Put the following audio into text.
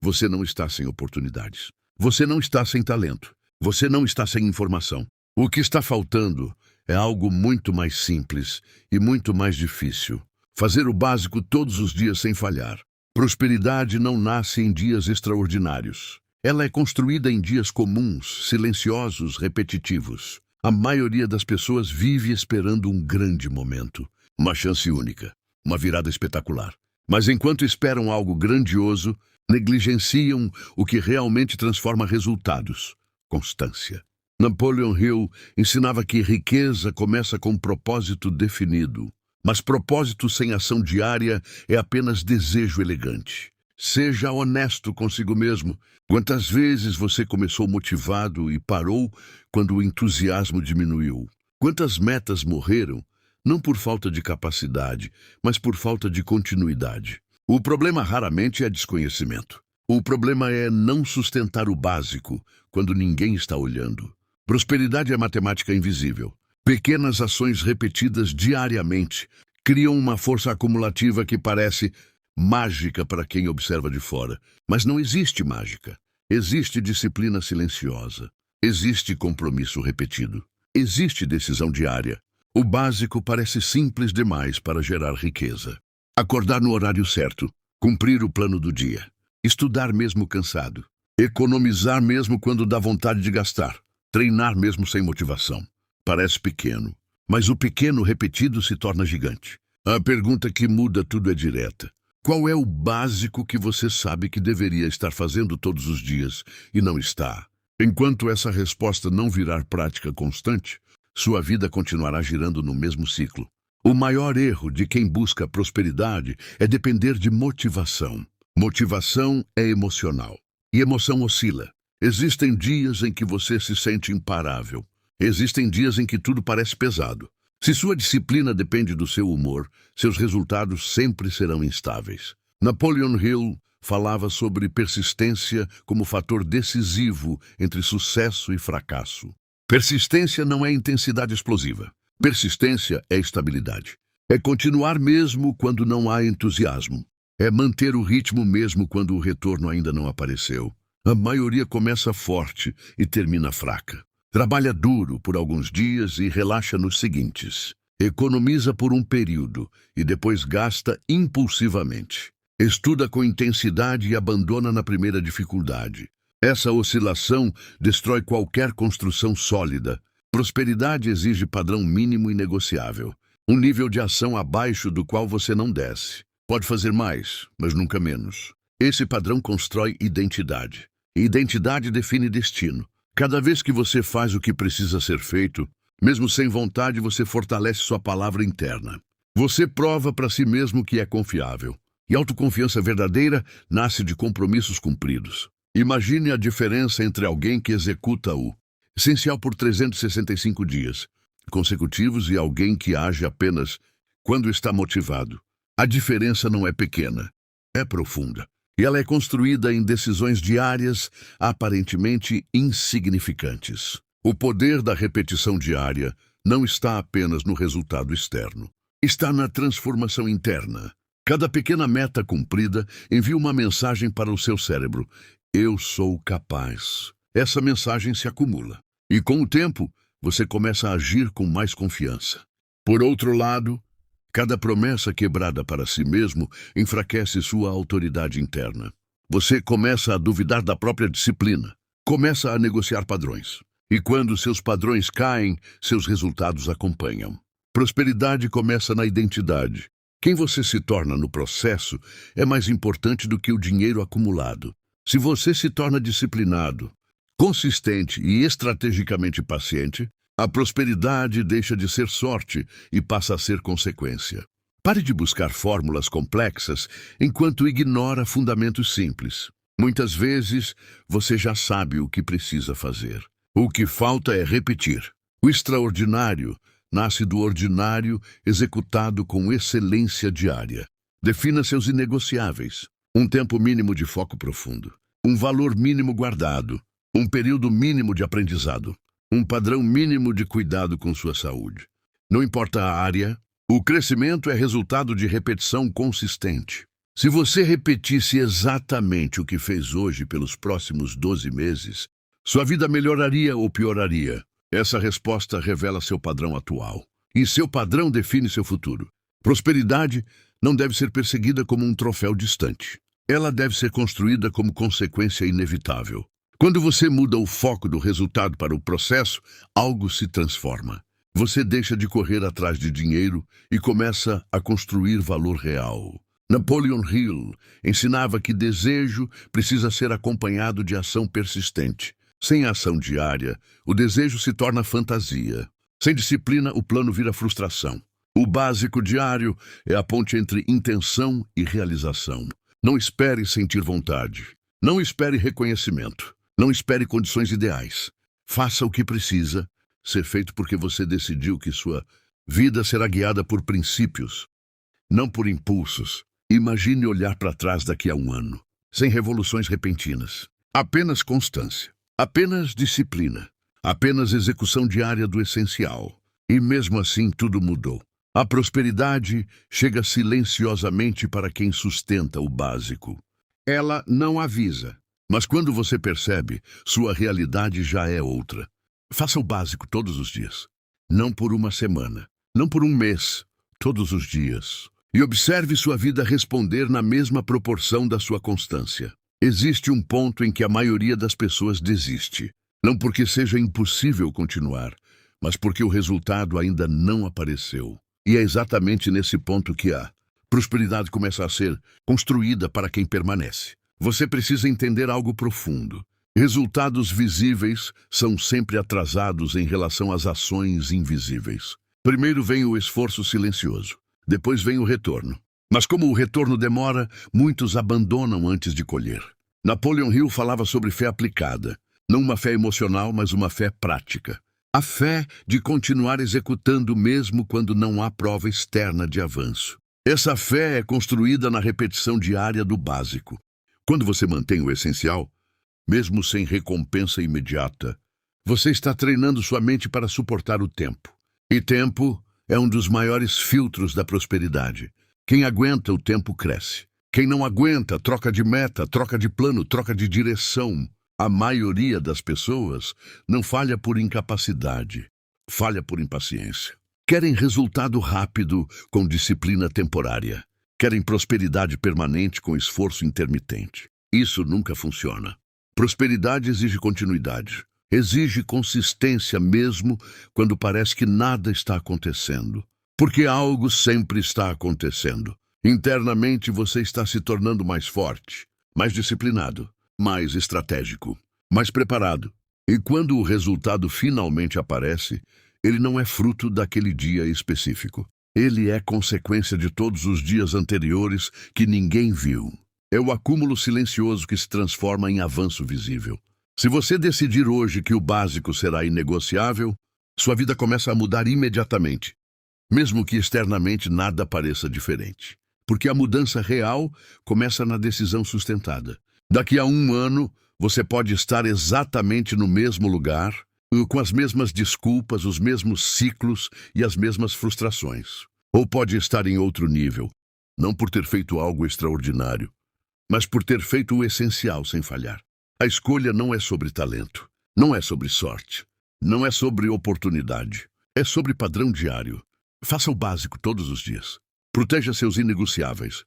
você não está sem oportunidades. Você não está sem talento. Você não está sem informação. O que está faltando é algo muito mais simples e muito mais difícil. Fazer o básico todos os dias sem falhar. Prosperidade não nasce em dias extraordinários. Ela é construída em dias comuns, silenciosos, repetitivos. A maioria das pessoas vive esperando um grande momento, uma chance única, uma virada espetacular. Mas enquanto esperam algo grandioso, negligenciam o que realmente transforma resultados: constância. Napoleon Hill ensinava que riqueza começa com um propósito definido, mas propósito sem ação diária é apenas desejo elegante. Seja honesto consigo mesmo. Quantas vezes você começou motivado e parou quando o entusiasmo diminuiu? Quantas metas morreram, não por falta de capacidade, mas por falta de continuidade? O problema raramente é desconhecimento. O problema é não sustentar o básico quando ninguém está olhando. Prosperidade é matemática invisível. Pequenas ações repetidas diariamente criam uma força acumulativa que parece mágica para quem observa de fora. Mas não existe mágica. Existe disciplina silenciosa. Existe compromisso repetido. Existe decisão diária. O básico parece simples demais para gerar riqueza. Acordar no horário certo. Cumprir o plano do dia. Estudar mesmo cansado. Economizar mesmo quando dá vontade de gastar. Treinar mesmo sem motivação. Parece pequeno, mas o pequeno repetido se torna gigante. A pergunta que muda tudo é direta. Qual é o básico que você sabe que deveria estar fazendo todos os dias e não está? Enquanto essa resposta não virar prática constante, sua vida continuará girando no mesmo ciclo. O maior erro de quem busca prosperidade é depender de motivação. Motivação é emocional, e emoção oscila. Existem dias em que você se sente imparável. Existem dias em que tudo parece pesado. Se sua disciplina depende do seu humor, seus resultados sempre serão instáveis. Napoleon Hill falava sobre persistência como fator decisivo entre sucesso e fracasso. Persistência não é intensidade explosiva. Persistência é estabilidade. É continuar mesmo quando não há entusiasmo. É manter o ritmo mesmo quando o retorno ainda não apareceu. A maioria começa forte e termina fraca. Trabalha duro por alguns dias e relaxa nos seguintes. Economiza por um período e depois gasta impulsivamente. Estuda com intensidade e abandona na primeira dificuldade. Essa oscilação destrói qualquer construção sólida. Prosperidade exige padrão mínimo e negociável. Um nível de ação abaixo do qual você não desce. Pode fazer mais, mas nunca menos. Esse padrão constrói identidade. E identidade define destino. Cada vez que você faz o que precisa ser feito, mesmo sem vontade, você fortalece sua palavra interna. Você prova para si mesmo que é confiável. E autoconfiança verdadeira nasce de compromissos cumpridos. Imagine a diferença entre alguém que executa o essencial por 365 dias consecutivos e alguém que age apenas quando está motivado. A diferença não é pequena, é profunda. E ela é construída em decisões diárias aparentemente insignificantes. O poder da repetição diária não está apenas no resultado externo. Está na transformação interna. Cada pequena meta cumprida envia uma mensagem para o seu cérebro. Eu sou capaz. Essa mensagem se acumula. E com o tempo, você começa a agir com mais confiança. Por outro lado, cada promessa quebrada para si mesmo enfraquece sua autoridade interna. Você começa a duvidar da própria disciplina. Começa a negociar padrões. E quando seus padrões caem, seus resultados acompanham. Prosperidade começa na identidade. Quem você se torna no processo é mais importante do que o dinheiro acumulado. Se você se torna disciplinado, consistente e estrategicamente paciente, a prosperidade deixa de ser sorte e passa a ser consequência. Pare de buscar fórmulas complexas enquanto ignora fundamentos simples. Muitas vezes, você já sabe o que precisa fazer. O que falta é repetir. O extraordinário nasce do ordinário executado com excelência diária. Defina seus inegociáveis. Um tempo mínimo de foco profundo. Um valor mínimo guardado. Um período mínimo de aprendizado. Um padrão mínimo de cuidado com sua saúde. Não importa a área, o crescimento é resultado de repetição consistente. Se você repetisse exatamente o que fez hoje pelos próximos 12 meses, sua vida melhoraria ou pioraria? Essa resposta revela seu padrão atual. E seu padrão define seu futuro. Prosperidade não deve ser perseguida como um troféu distante. Ela deve ser construída como consequência inevitável. Quando você muda o foco do resultado para o processo, algo se transforma. Você deixa de correr atrás de dinheiro e começa a construir valor real. Napoleon Hill ensinava que desejo precisa ser acompanhado de ação persistente. Sem ação diária, o desejo se torna fantasia. Sem disciplina, o plano vira frustração. O básico diário é a ponte entre intenção e realização. Não espere sentir vontade. Não espere reconhecimento. Não espere condições ideais. Faça o que precisa ser feito porque você decidiu que sua vida será guiada por princípios, não por impulsos. Imagine olhar para trás daqui a um ano, sem revoluções repentinas. Apenas constância, apenas disciplina, apenas execução diária do essencial. E mesmo assim tudo mudou. A prosperidade chega silenciosamente para quem sustenta o básico. Ela não avisa, mas quando você percebe, sua realidade já é outra. Faça o básico todos os dias. Não por uma semana, não por um mês, todos os dias. E observe sua vida responder na mesma proporção da sua constância. Existe um ponto em que a maioria das pessoas desiste. Não porque seja impossível continuar, mas porque o resultado ainda não apareceu. E é exatamente nesse ponto que a prosperidade começa a ser construída para quem permanece. Você precisa entender algo profundo. Resultados visíveis são sempre atrasados em relação às ações invisíveis. Primeiro vem o esforço silencioso. Depois vem o retorno. Mas como o retorno demora, muitos abandonam antes de colher. Napoleon Hill falava sobre fé aplicada. Não uma fé emocional, mas uma fé prática. A fé de continuar executando mesmo quando não há prova externa de avanço. Essa fé é construída na repetição diária do básico. Quando você mantém o essencial, mesmo sem recompensa imediata, você está treinando sua mente para suportar o tempo. E tempo é um dos maiores filtros da prosperidade. Quem aguenta o tempo cresce. Quem não aguenta, troca de meta, troca de plano, troca de direção. A maioria das pessoas não falha por incapacidade, falha por impaciência. Querem resultado rápido com disciplina temporária. Querem prosperidade permanente com esforço intermitente. Isso nunca funciona. Prosperidade exige continuidade. Exige consistência mesmo quando parece que nada está acontecendo. Porque algo sempre está acontecendo. Internamente você está se tornando mais forte, mais disciplinado, mais estratégico, mais preparado. E quando o resultado finalmente aparece, ele não é fruto daquele dia específico. Ele é consequência de todos os dias anteriores que ninguém viu. É o acúmulo silencioso que se transforma em avanço visível. Se você decidir hoje que o básico será inegociável, sua vida começa a mudar imediatamente, mesmo que externamente nada pareça diferente. Porque a mudança real começa na decisão sustentada. Daqui a um ano, você pode estar exatamente no mesmo lugar, com as mesmas desculpas, os mesmos ciclos e as mesmas frustrações. Ou pode estar em outro nível, não por ter feito algo extraordinário, mas por ter feito o essencial sem falhar. A escolha não é sobre talento, não é sobre sorte, não é sobre oportunidade, é sobre padrão diário. Faça o básico todos os dias. Proteja seus inegociáveis.